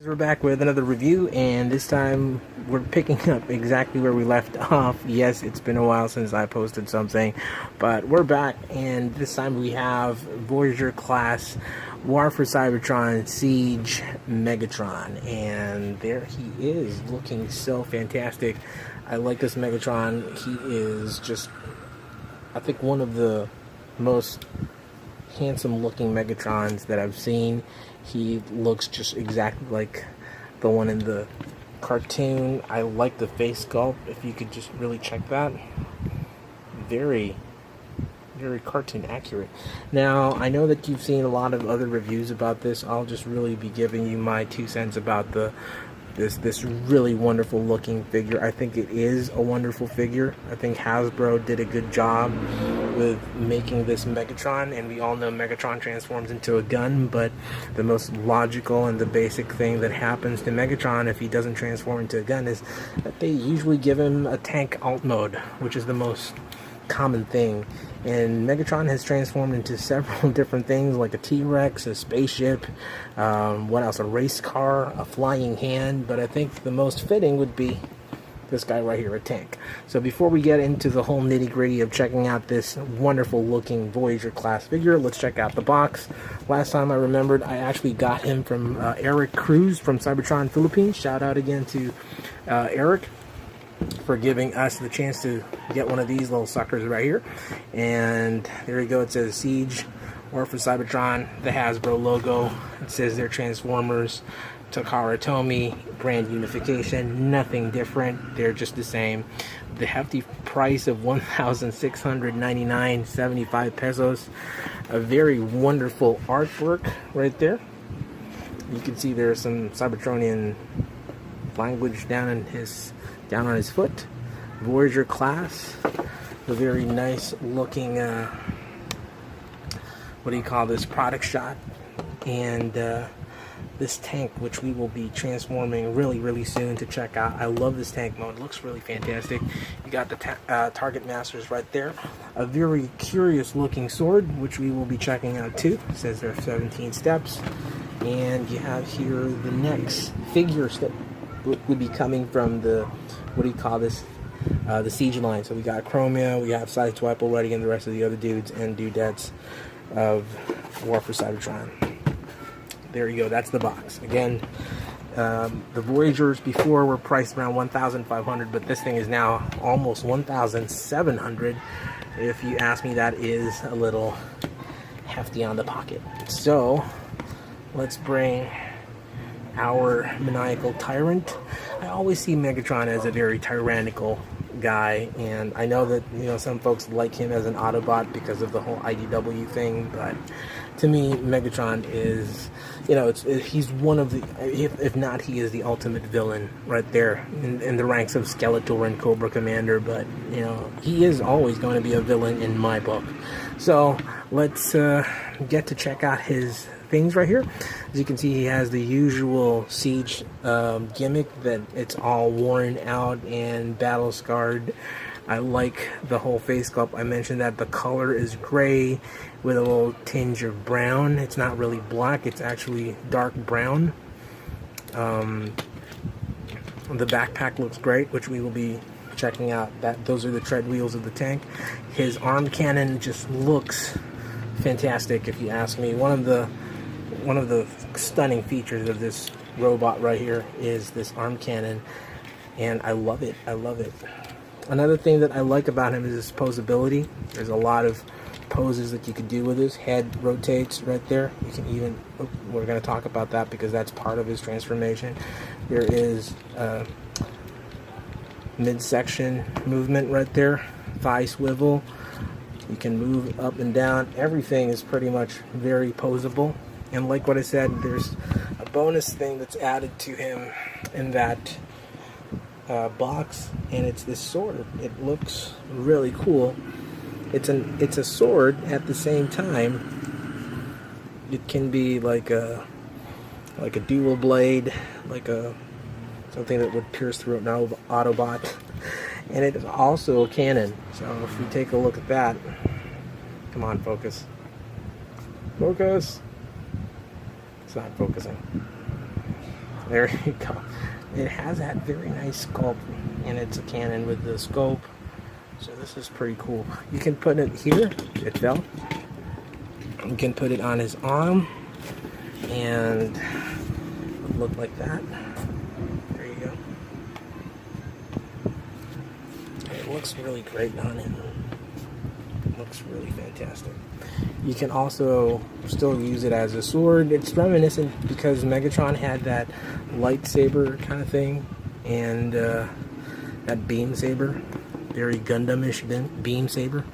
We're back with another review, and this time we're picking up exactly where we left off. Yes, it's been a while since I posted something, but we're back, and this time we have Voyager class War for Cybertron Siege Megatron, and there he is, looking so fantastic. I like this Megatron. He is just, I think, one of the most handsome looking Megatrons that I've seen. He looks just exactly like the one in the cartoon. I like the face sculpt. If you could just really check that. Very cartoon accurate. Now, I know that you've seen a lot of other reviews about this. I'll just really be giving you my 2 cents about this really wonderful looking figure. I think it is a wonderful figure. I think Hasbro did a good job with making this Megatron, and we all know Megatron transforms into a gun, but the most logical and the basic thing that happens to Megatron if he doesn't transform into a gun is that they usually give him a tank alt mode, which is the most common thing. And Megatron has transformed into several different things, like a T-Rex, a spaceship, what else, a race car, a flying hand, but I think the most fitting would be this guy right here, a tank. So before we get into the whole nitty-gritty of checking out this wonderful looking Voyager class figure, let's check out the box. Last time I remembered, I actually got him from Eric Cruz from Cybertron Philippines. Shout out again to Eric for giving us the chance to get one of these little suckers right here. And there you go, it says Siege War for Cybertron, the Hasbro logo. It says they're Transformers, Takara Tomy, brand unification, nothing different, they're just the same. The hefty price of 1,699.75 pesos. A very wonderful artwork right there. You can see there's some Cybertronian language down on his foot. Voyager class, a very nice looking what do you call this, product shot, and this tank, which we will be transforming really soon to check out. I love this tank mode. It looks really fantastic. You got the target masters right there. A very curious looking sword, which we will be checking out too. It says there are 17 steps, and you have here the next figures that would be coming from the, what do you call this, the Siege line. So we got Chromia, we have Sideswipe already, and the rest of the other dudes and dudettes of War for Cybertron. There you go, that's the box. Again, the Voyagers before were priced around 1,500, but this thing is now almost 1,700. If you ask me, that is a little hefty on the pocket. So let's bring our maniacal tyrant. I always see Megatron as a very tyrannical guy, and I know that, you know, some folks like him as an Autobot because of the whole IDW thing, but to me, Megatron is, you know, he's one of the, if not, he is the ultimate villain right there in the ranks of Skeletor and Cobra Commander. But, you know, he is always going to be a villain in my book. So let's get to check out his things right here. As you can see, he has the usual Siege gimmick that it's all worn out and battle scarred. I like the whole face sculpt. I mentioned that the color is gray with a little tinge of brown. It's not really black, it's actually dark brown. The backpack looks great, which we will be checking out. Those are the tread wheels of the tank. His arm cannon just looks fantastic, if you ask me. One of the stunning features of this robot right here is this arm cannon, and I love it. I love it. Another thing that I like about him is his posability. There's a lot of poses that you could do with his head. Rotates right there. You can even, we're going to talk about that because that's part of his transformation. There is midsection movement right there, thigh swivel. You can move up and down. Everything is pretty much very posable. And like what I said, there's a bonus thing that's added to him in that box, and it's this sword. It looks really cool. It's a sword. At the same time, it can be like a dual blade, like something that would pierce through an Autobot, and it is also a cannon. So if we take a look at that, come on, focus. It's not focusing. There you go. It has that very nice sculpt, and it's a cannon with the scope. So this is pretty cool. You can put it here. It fell. You can put it on his arm, and it look like that. There you go. It looks really great on him. Looks really fantastic. You can also still use it as a sword. It's reminiscent because Megatron had that lightsaber kind of thing, and that beam saber, very Gundam-ish beam saber,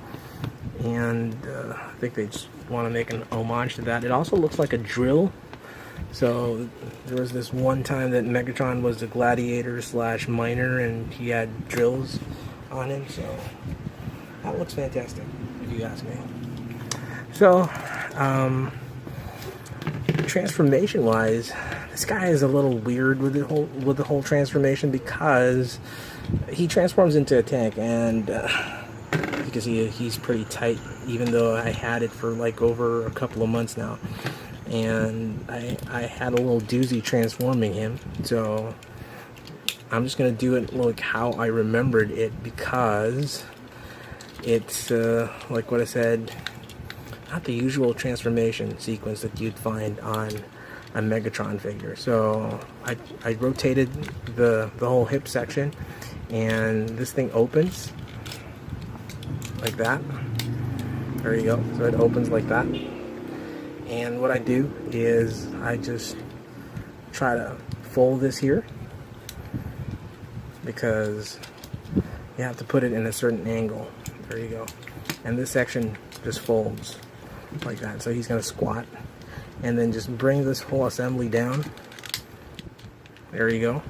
and I think they just want to make an homage to that. It also looks like a drill. So there was this one time that Megatron was a gladiator slash miner, and he had drills on him. So that looks fantastic, if you ask me. So, transformation-wise, this guy is a little weird with the whole transformation, because he transforms into a tank, and you can see he's pretty tight, even though I had it for like over a couple of months now, and I had a little doozy transforming him. So I'm just gonna do it like how I remembered it, because it's like what I said, not the usual transformation sequence that you'd find on a Megatron figure. So I rotated the whole hip section, and this thing opens like that. There you go. So it opens like that. And what I do is I just try to fold this here, because you have to put it in a certain angle. There you go. And this section just folds like that. So he's going to squat, and then just bring this whole assembly down. There you go.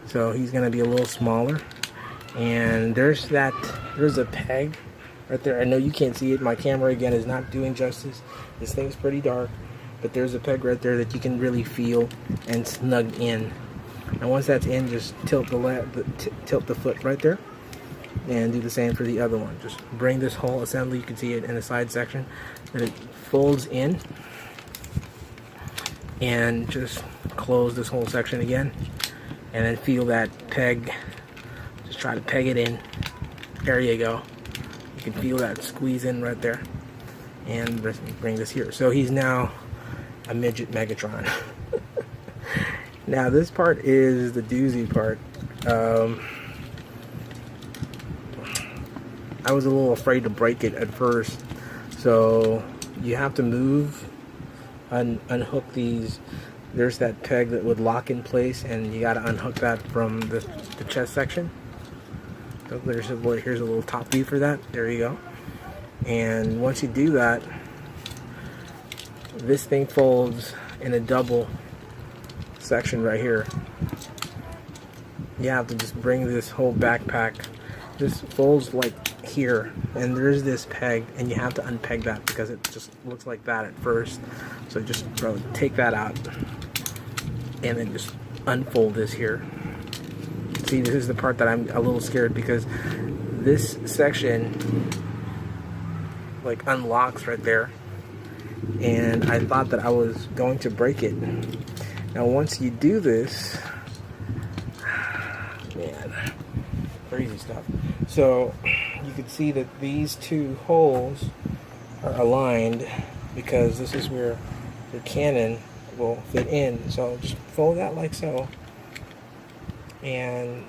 So he's going to be a little smaller, and there's a peg right there. I know you can't see it. My camera again is not doing justice. This thing's pretty dark, but there's a peg right there that you can really feel and snug in. And once that's in, just tilt the foot right there, and do the same for the other one. Just bring this whole assembly, you can see it in the side section, that it folds in, and just close this whole section again, and then feel that peg. Just try to peg it in. There you go. You can feel that squeeze in right there, and bring this here. So he's now a midget Megatron. Now this part is the doozy part. I was a little afraid to break it at first, so you have to move, unhook these. There's that peg that would lock in place, and you got to unhook that from the chest section. So here's a little top view for that. There you go. And once you do that, this thing folds in a double section right here. You have to just bring this whole backpack. This folds like here, and there's this peg, and you have to unpeg that because it just looks like that at first. So just take that out, and then just unfold this here. See, this is the part that I'm a little scared, because this section like unlocks right there, and I thought that I was going to break it. Now once you do this, man, crazy stuff. So you can see that these two holes are aligned, because this is where your cannon will fit in. So just fold that like so, and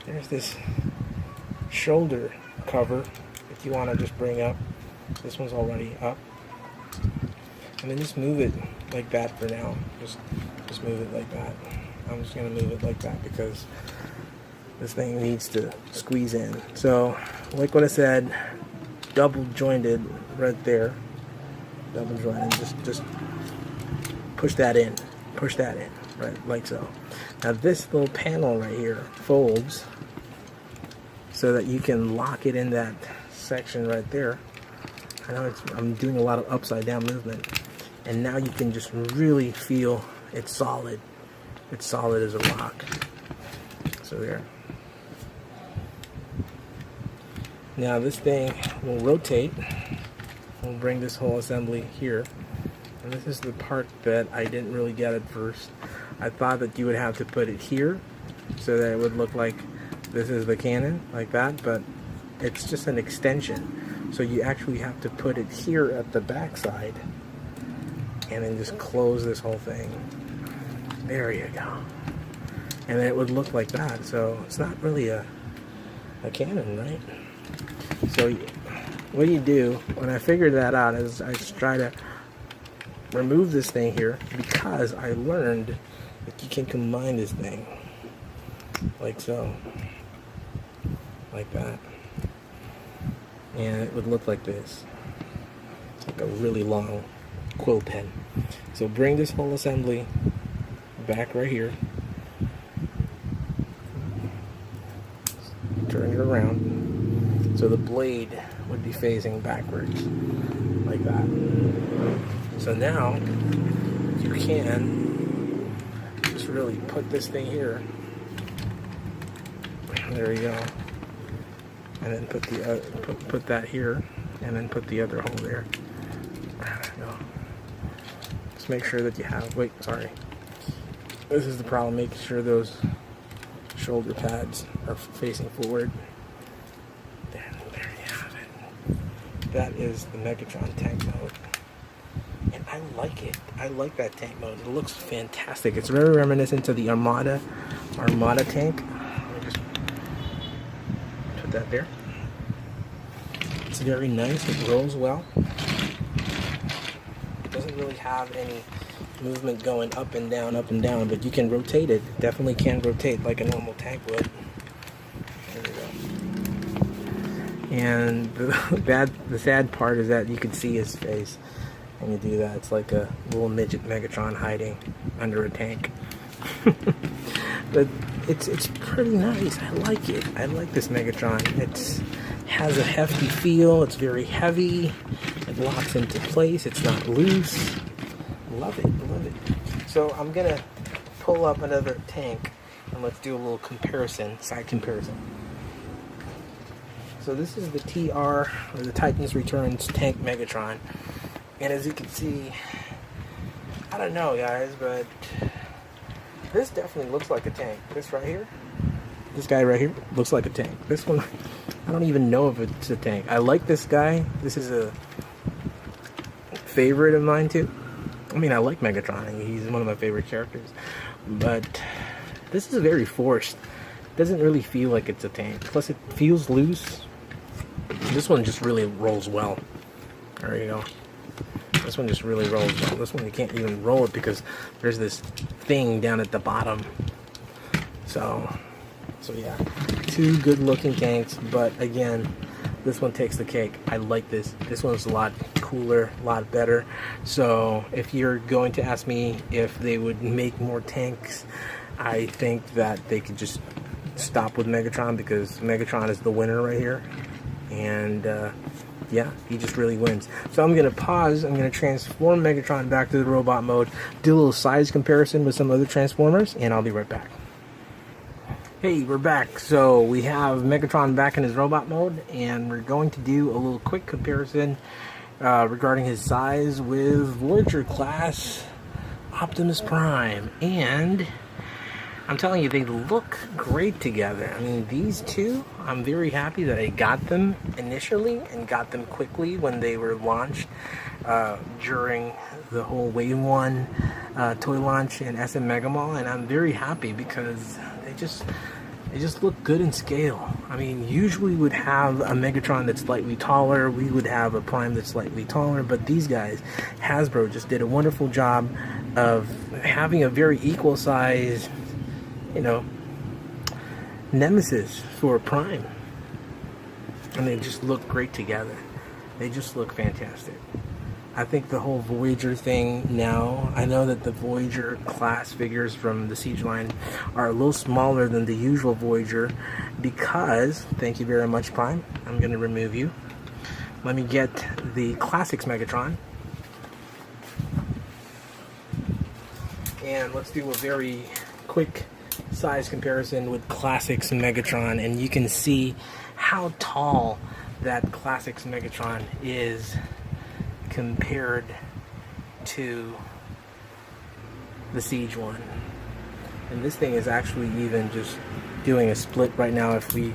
there's this shoulder cover if you want to just bring up. This one's already up, and then just move it like that for now. Just move it like that. I'm just gonna move it like that because this thing needs to squeeze in. So like what I said, double jointed right there, double jointed. Just push that in, right, like so. Now this little panel right here folds so that you can lock it in that section right there. I know I'm doing a lot of upside down movement, and now you can just really feel it's solid. It's solid as a rock. So there. Now this thing will rotate. We'll bring this whole assembly here. And this is the part that I didn't really get at first. I thought that you would have to put it here so that it would look like this is the cannon, like that, but it's just an extension. So you actually have to put it here at the back side and then just close this whole thing. There you go. And then it would look like that. So it's not really a cannon, right? So what you do, when I figured that out, is I just try to remove this thing here, because I learned that you can combine this thing like so, like that, and it would look like this. It's like a really long quill pen. So bring this whole assembly back right here, turn it around so the blade would be facing backwards like that. So now you can just really put this thing here. There you go. And then put the put that here, and then put the other hole there. There you go. Just make sure that you have. Wait, sorry. This is the problem. Making sure those shoulder pads are facing forward. There you have it. That is the Megatron tank mode. And I like it. I like that tank mode. It looks fantastic. It's very reminiscent to the Armada tank. Let me just put that there. It's very nice. It rolls well. It doesn't really have any movement going up and down, but you can rotate it. It definitely can rotate like a normal tank would. There we go. And the sad part is that you can see his face when you do that. It's like a little midget Megatron hiding under a tank. But it's pretty nice. I like it. I like this Megatron. It has a hefty feel. It's very heavy. It locks into place. It's not loose. Love it. Love it. So I'm gonna pull up another tank and let's do a little comparison, side comparison. So this is the TR, or the Titans Returns tank Megatron. And as you can see, I don't know guys, but this definitely looks like a tank. This right here, this guy right here looks like a tank. This one, I don't even know if it's a tank. I like this guy. This is a favorite of mine too. I mean, I like Megatron. He's one of my favorite characters. But this is very forced. It doesn't really feel like it's a tank. Plus it feels loose. This one just really rolls well. There you go. This one just really rolls well. This one you can't even roll it because there's this thing down at the bottom. So yeah, two good looking tanks, but again, this one takes the cake. I like this. This one's a lot cooler, a lot better. So if you're going to ask me if they would make more tanks, I think that they could just stop with Megatron, because Megatron is the winner right here. And yeah, he just really wins. So I'm going to pause. I'm going to transform Megatron back to the robot mode, do a little size comparison with some other Transformers, and I'll be right back. Hey, we're back. So we have Megatron back in his robot mode, and we're going to do a little quick comparison regarding his size with Voyager class Optimus Prime. And I'm telling you, they look great together. I mean, these two, I'm very happy that I got them initially and got them quickly when they were launched during the whole Wave 1 toy launch in SM Mega Mall, and I'm very happy because they just look good in scale. I mean, usually we would have a Megatron that's slightly taller, we would have a Prime that's slightly taller, but these guys, Hasbro just did a wonderful job of having a very equal size, you know, nemesis for Prime. And they just look great together. They just look fantastic. I think the whole Voyager thing now, I know that the Voyager class figures from the Siege line are a little smaller than the usual Voyager because, thank you very much Prime, I'm going to remove you. Let me get the Classics Megatron. And let's do a very quick size comparison with Classics Megatron, and you can see how tall that Classics Megatron is compared to the Siege one. And this thing is actually even just doing a split right now. If we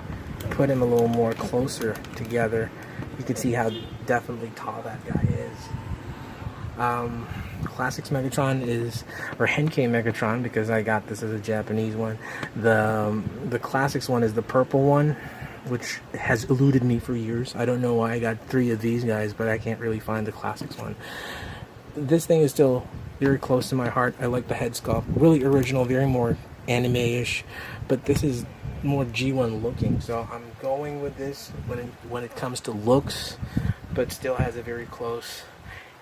put him a little more closer together, you can see how definitely tall that guy is. Classics Megatron is, or Henkei Megatron, because I got this as a Japanese one. The Classics one is the purple one, which has eluded me for years. I don't know why I got 3 of these guys, but I can't really find the Classics one. This thing is still very close to my heart. I like the head sculpt, really original, very more anime-ish, but this is more G1 looking, so I'm going with this when it comes to looks, but still has a very close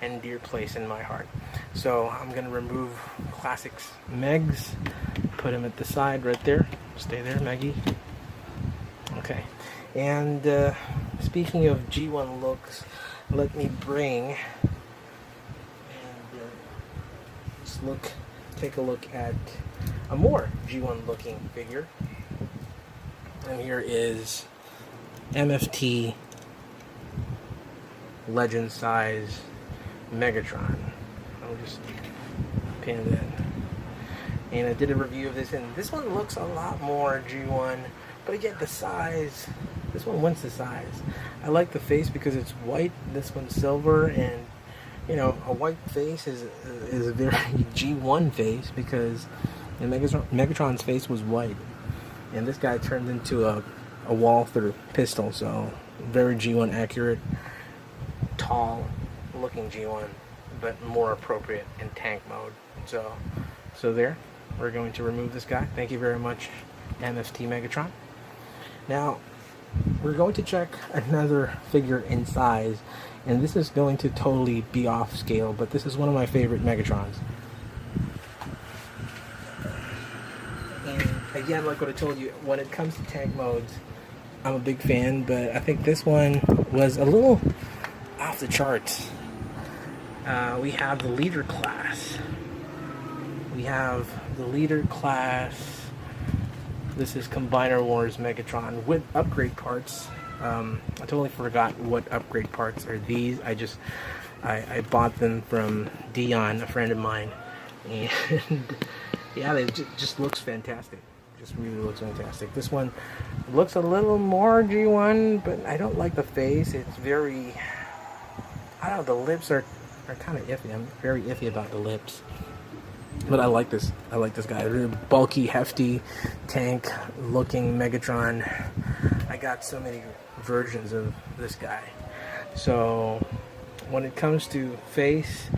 and dear place in my heart. So I'm gonna remove Classics Megs, put him at the side right there. Stay there, Meggie. Okay, and speaking of G1 looks, let me bring and just take a look at a more G1 looking figure. And here is MFT Legend size Megatron. I'll just pin that. And I did a review of this, and this one looks a lot more G1, but again, the size, this one wins the size. I like the face because it's white, this one's silver, and you know, a white face is a very G1 face, because Megatron's face was white, and this guy turned into a Walther pistol, so very G1 accurate, tall looking G1, but more appropriate in tank mode. So there, we're going to remove this guy. Thank you very much, MFT Megatron. Now we're going to check another figure in size, and this is going to totally be off scale, but this is one of my favorite Megatrons. And again, like what I told you, when it comes to tank modes, I'm a big fan, but I think this one was a little off the charts. We have the leader class. This is Combiner Wars Megatron with upgrade parts. I totally forgot what upgrade parts are these. I bought them from Dion, a friend of mine, and yeah, they just looks fantastic. Just really looks fantastic. This one looks a little more G1, but I don't like the face. It's very, I don't know, the lips are kind of iffy. I'm very iffy about the lips. But I like this. I like this guy. Really bulky, hefty, tank-looking Megatron. I got so many versions of this guy. So when it comes to face,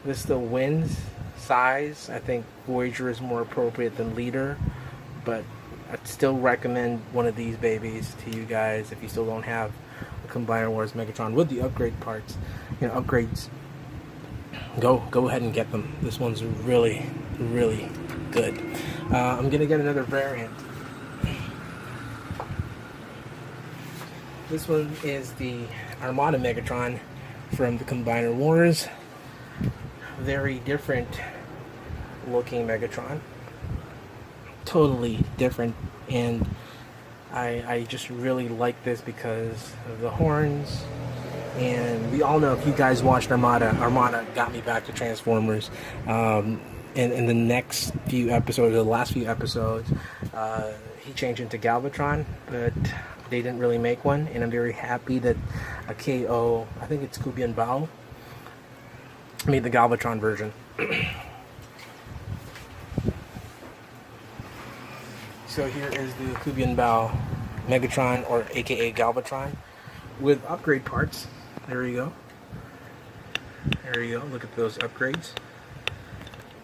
this still wins. Size, I think Voyager is more appropriate than Leader, but I'd still recommend one of these babies to you guys if you still don't have a Combiner Wars Megatron with the upgrade parts. You know, upgrades. Go ahead and get them. This one's really, really good. I'm gonna get another variant. This one is the Armada Megatron from the Combiner Wars. Very different looking Megatron. Totally different, and I just really like this because of the horns. And we all know, if you guys watched Armada got me back to Transformers. In the next few episodes, the last few episodes, he changed into Galvatron, but they didn't really make one. And I'm very happy that a KO, I think it's Kubian Bao, made the Galvatron version. So here is the Kubian Bao Megatron, or aka Galvatron, with upgrade parts. There you go. There you go. Look at those upgrades.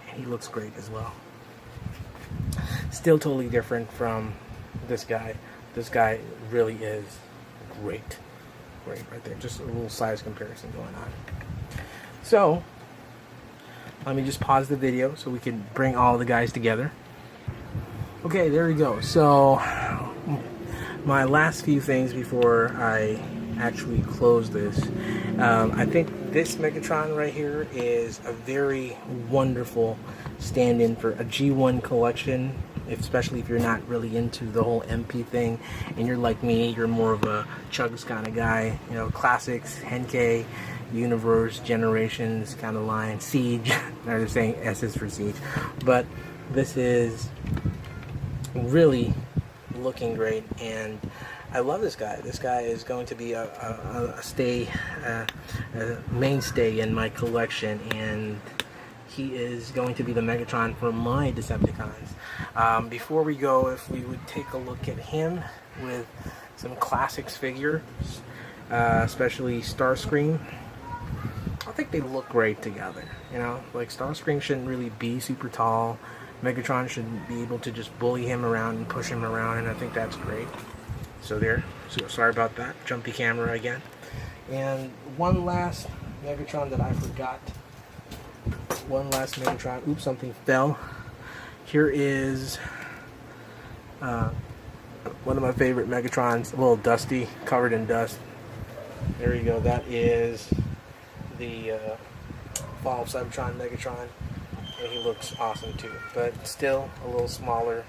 And he looks great as well. Still totally different from this guy. This guy really is great. Great right there. Just a little size comparison going on. So, let me just pause the video so we can bring all the guys together. Okay, there we go. So, my last few things before I actually close this. I think this Megatron right here is a very wonderful stand-in for a G1 collection, especially if you're not really into the whole MP thing and you're like me, you're more of a Chugs kind of guy, you know, classics, Henkei, Universe, Generations kind of line, Siege. They're saying S is for Siege, but this is really looking great, and I love this guy. This guy is going to be a mainstay in my collection, and he is going to be the Megatron for my Decepticons. Before we go, if we would take a look at him with some classics figures, especially Starscream. I think they look great together. You know, like Starscream shouldn't really be super tall. Megatron should be able to just bully him around and push him around, and I think that's great. So there. So sorry about that. Jumpy camera again. And one last Megatron that I forgot. One last Megatron. Oops, something fell. Here is one of my favorite Megatrons, a little dusty, covered in dust. There you go. That is the Fall of Cybertron Megatron, and he looks awesome too, but still a little smaller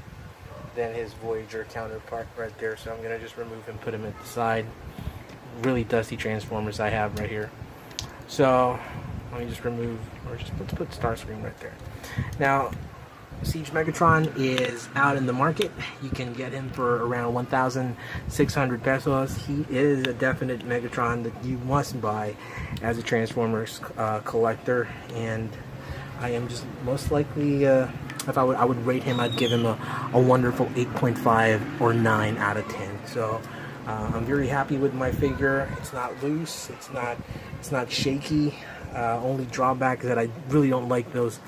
than his Voyager counterpart right there. So I'm gonna just remove him, put him at the side. Really dusty Transformers I have right here. So let me just remove, or just let's put Starscream right there. Now, Siege Megatron is out in the market. You can get him for around 1,600 pesos. He is a definite Megatron that you must buy as a Transformers collector, and I am just most likely, if I would rate him, I'd give him a wonderful 8.5 or 9 out of 10. So I'm very happy with my figure. It's not loose. It's not shaky. Only drawback is that I really don't like those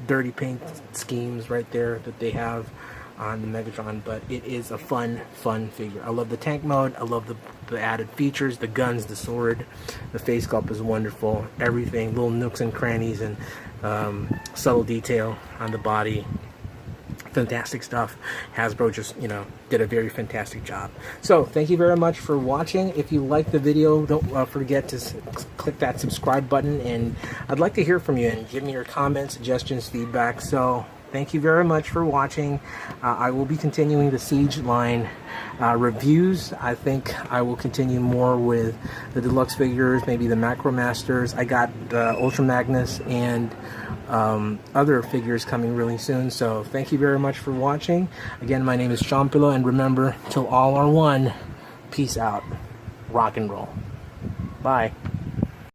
dirty paint schemes right there that they have on the Megatron, but it is a fun figure. I love the tank mode. I love the added features, the guns, the sword. The face sculpt is wonderful. Everything, little nooks and crannies, and subtle detail on the body. Fantastic stuff. Hasbro just, you know, did a very fantastic job. So thank you very much for watching. If you liked the video, don't forget to click that subscribe button, and I'd like to hear from you and give me your comments, suggestions, feedback. So thank you very much for watching. I will be continuing the Siege line reviews. I think I will continue more with the deluxe figures, maybe the Macromasters. I got Ultra Magnus and other figures coming really soon. So thank you very much for watching. Again, my name is Chompilo, and remember, till all are one, peace out, rock and roll. Bye.